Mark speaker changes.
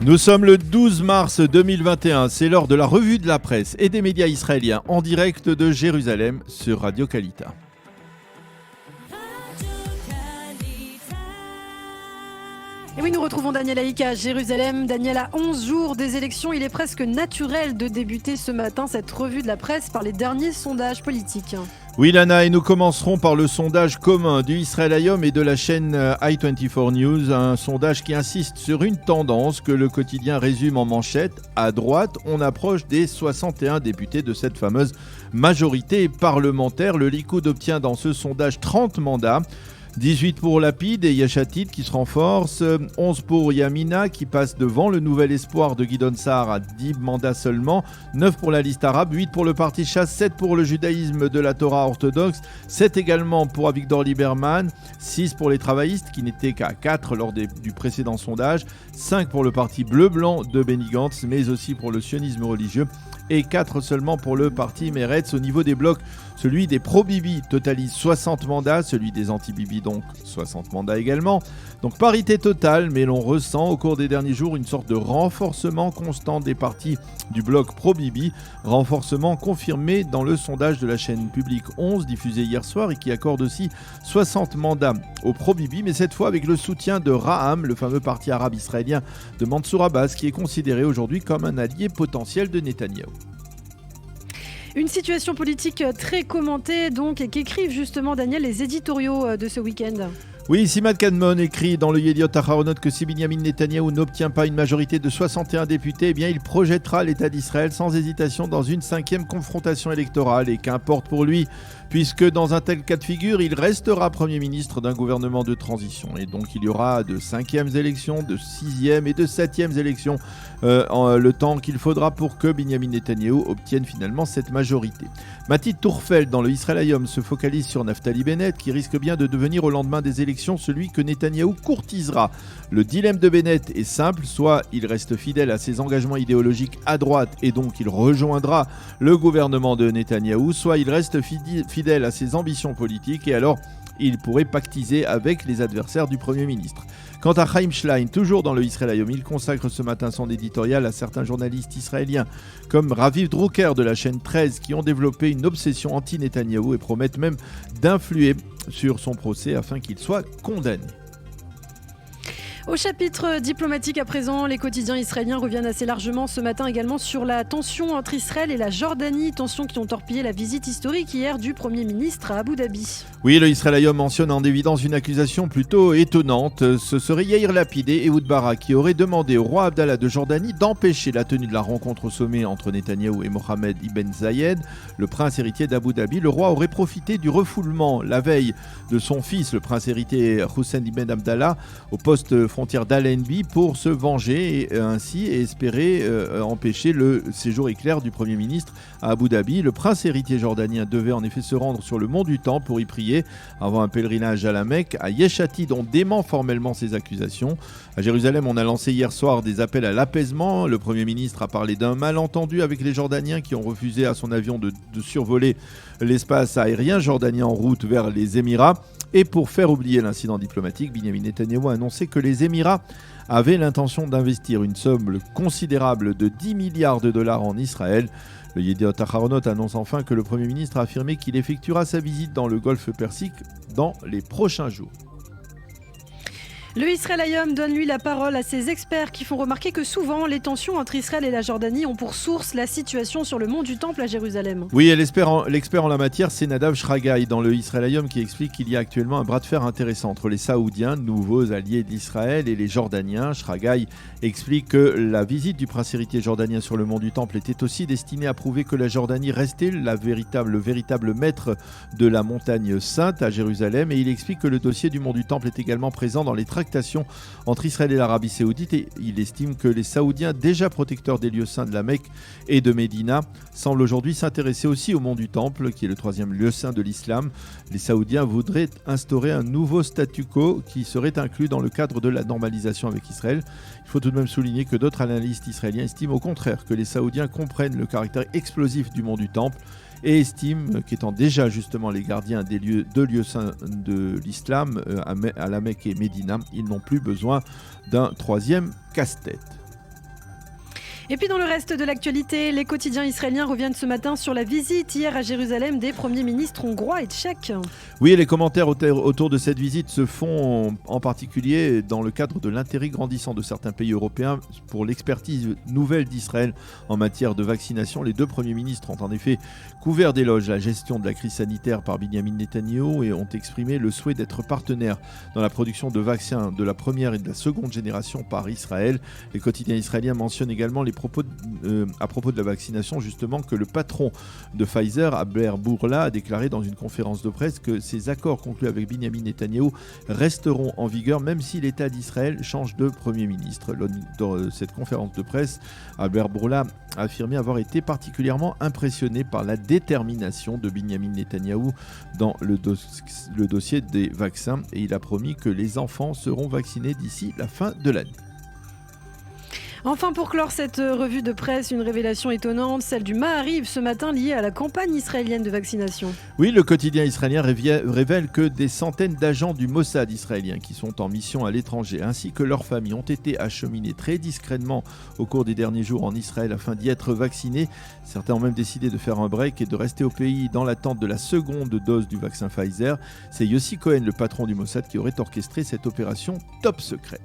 Speaker 1: Nous sommes le 12 mars 2021, c'est l'heure de la revue de la presse et des médias israéliens en direct de Jérusalem sur Radio Kalita.
Speaker 2: Et oui, nous retrouvons Daniel Haïka à Jérusalem. Daniel, à 11 jours des élections, il est presque naturel de débuter ce matin cette revue de la presse par les derniers sondages politiques.
Speaker 1: Oui, Lana, et nous commencerons par le sondage commun du Israël Hayom et de la chaîne i24 News, un sondage qui insiste sur une tendance que le quotidien résume en manchette. À droite, on approche des 61 députés de cette fameuse majorité parlementaire. Le Likoud obtient dans ce sondage 30 mandats. 18 pour Lapid et Yesh Atid qui se renforcent, 11 pour Yamina qui passe devant le nouvel espoir de Guidon Sa'ar à 10 mandats seulement, 9 pour la liste arabe, 8 pour le parti Chasse, 7 pour le judaïsme de la Torah orthodoxe, 7 également pour Avigdor Lieberman, 6 pour les travaillistes qui n'étaient qu'à 4 lors du précédent sondage, 5 pour le parti bleu-blanc de Benny Gantz, mais aussi pour le sionisme religieux, et 4 seulement pour le parti Meretz. Au niveau des blocs, celui des pro-Bibi totalise 60 mandats, celui des anti-Bibi donc 60 mandats également. Donc parité totale, mais l'on ressent au cours des derniers jours une sorte de renforcement constant des partis du bloc pro-Bibi, renforcement confirmé dans le sondage de la chaîne publique 11 diffusé hier soir et qui accorde aussi 60 mandats au pro-Bibi, mais cette fois avec le soutien de Raham, le fameux parti arabe israélien de Mansour Abbas, qui est considéré aujourd'hui comme un allié potentiel de Netanyahou.
Speaker 2: Une situation politique très commentée donc et qu'écrivent justement Daniel les éditoriaux de ce week-end.
Speaker 1: Oui, Simad Kadmon écrit dans le Yediot Aharonot que si Binyamin Netanyahou n'obtient pas une majorité de 61 députés, eh bien il projettera l'État d'Israël sans hésitation dans une 5e confrontation électorale et qu'importe pour lui, puisque dans un tel cas de figure, il restera Premier ministre d'un gouvernement de transition. Et donc il y aura de 5e élections, de 6e et de 7e élections, le temps qu'il faudra pour que Binyamin Netanyahou obtienne finalement cette majorité. Mathilde Tourfeld dans le Israël Hayom se focalise sur Naftali Bennett qui risque bien de devenir au lendemain des élections celui que Netanyahou courtisera. Le dilemme de Bennett est simple, soit il reste fidèle à ses engagements idéologiques à droite et donc il rejoindra le gouvernement de Netanyahou, soit il reste fidèle à ses ambitions politiques et alors il pourrait pactiser avec les adversaires du Premier ministre. Quant à Chaim Schlein, toujours dans le Israël Hayom, il consacre ce matin son éditorial à certains journalistes israéliens comme Raviv Drucker de la chaîne 13 qui ont développé une obsession anti-Netanyahou et promettent même d'influer sur son procès afin qu'il soit condamné.
Speaker 2: Au chapitre diplomatique à présent, les quotidiens israéliens reviennent assez largement ce matin également sur la tension entre Israël et la Jordanie, tensions qui ont torpillé la visite historique hier du Premier ministre à Abu Dhabi.
Speaker 1: Oui, le Israël Hayom mentionne en évidence une accusation plutôt étonnante. Ce serait Yair Lapid et Ehud Barak qui auraient demandé au roi Abdallah de Jordanie d'empêcher la tenue de la rencontre au sommet entre Netanyahou et Mohamed Ibn Zayed, le prince héritier d'Abu Dhabi. Le roi aurait profité du refoulement la veille de son fils, le prince héritier Hussein Ibn Abdallah, au poste frontière d'Allenby pour se venger et ainsi espérer empêcher le séjour éclair du Premier ministre à Abu Dhabi. Le prince héritier jordanien devait en effet se rendre sur le mont du Temple pour y prier avant un pèlerinage à la Mecque. À Yesh Atid, on dément formellement ces accusations. À Jérusalem, on a lancé hier soir des appels à l'apaisement. Le Premier ministre a parlé d'un malentendu avec les Jordaniens qui ont refusé à son avion de survoler l'espace aérien jordanien en route vers les Émirats. Et pour faire oublier l'incident diplomatique, Binyamin Netanyahou a annoncé que les Émirats avaient l'intention d'investir une somme considérable de 10 milliards de dollars en Israël. Le Yediot Aharonot annonce enfin que le Premier ministre a affirmé qu'il effectuera sa visite dans le Golfe Persique dans les prochains jours.
Speaker 2: Le Israël Hayom donne lui la parole à ses experts qui font remarquer que souvent les tensions entre Israël et la Jordanie ont pour source la situation sur le mont du Temple à Jérusalem.
Speaker 1: Oui, et l'expert en la matière, c'est Nadav Shragai dans le Israël Hayom qui explique qu'il y a actuellement un bras de fer intéressant entre les Saoudiens, nouveaux alliés d'Israël, et les Jordaniens. Shragai explique que la visite du prince héritier jordanien sur le mont du Temple était aussi destinée à prouver que la Jordanie restait le véritable maître de la montagne sainte à Jérusalem, et il explique que le dossier du mont du Temple est également présent dans les tractations entre Israël et l'Arabie Saoudite et il estime que les Saoudiens, déjà protecteurs des lieux saints de la Mecque et de Médina, semblent aujourd'hui s'intéresser aussi au mont du Temple, qui est le 3e lieu saint de l'islam. Les Saoudiens voudraient instaurer un nouveau statu quo qui serait inclus dans le cadre de la normalisation avec Israël. Il faut tout de même souligner que d'autres analystes israéliens estiment au contraire que les Saoudiens comprennent le caractère explosif du mont du Temple et estiment qu'étant déjà justement les gardiens des deux lieux saints de l'islam à la Mecque et Médina, ils n'ont plus besoin d'un troisième casse-tête.
Speaker 2: Et puis dans le reste de l'actualité, les quotidiens israéliens reviennent ce matin sur la visite hier à Jérusalem des premiers ministres hongrois et tchèques.
Speaker 1: Oui, les commentaires autour de cette visite se font en particulier dans le cadre de l'intérêt grandissant de certains pays européens pour l'expertise nouvelle d'Israël en matière de vaccination. Les deux premiers ministres ont en effet couvert d'éloges la gestion de la crise sanitaire par Benjamin Netanyahou et ont exprimé le souhait d'être partenaires dans la production de vaccins de la première et de la seconde génération par Israël. Les quotidiens israéliens mentionnent également à propos de la vaccination justement que le patron de Pfizer, Albert Bourla, a déclaré dans une conférence de presse que ces accords conclus avec Benjamin Netanyahou resteront en vigueur même si l'État d'Israël change de Premier ministre. Dans cette conférence de presse, Albert Bourla a affirmé avoir été particulièrement impressionné par la détermination de Benjamin Netanyahou dans le dossier des vaccins et il a promis que les enfants seront vaccinés d'ici la fin de l'année.
Speaker 2: Enfin, pour clore cette revue de presse, une révélation étonnante, celle du Maariv ce matin liée à la campagne israélienne de vaccination.
Speaker 1: Oui, le quotidien israélien révèle que des centaines d'agents du Mossad israélien qui sont en mission à l'étranger ainsi que leurs familles ont été acheminés très discrètement au cours des derniers jours en Israël afin d'y être vaccinés. Certains ont même décidé de faire un break et de rester au pays dans l'attente de la seconde dose du vaccin Pfizer. C'est Yossi Cohen, le patron du Mossad, qui aurait orchestré cette opération top secret.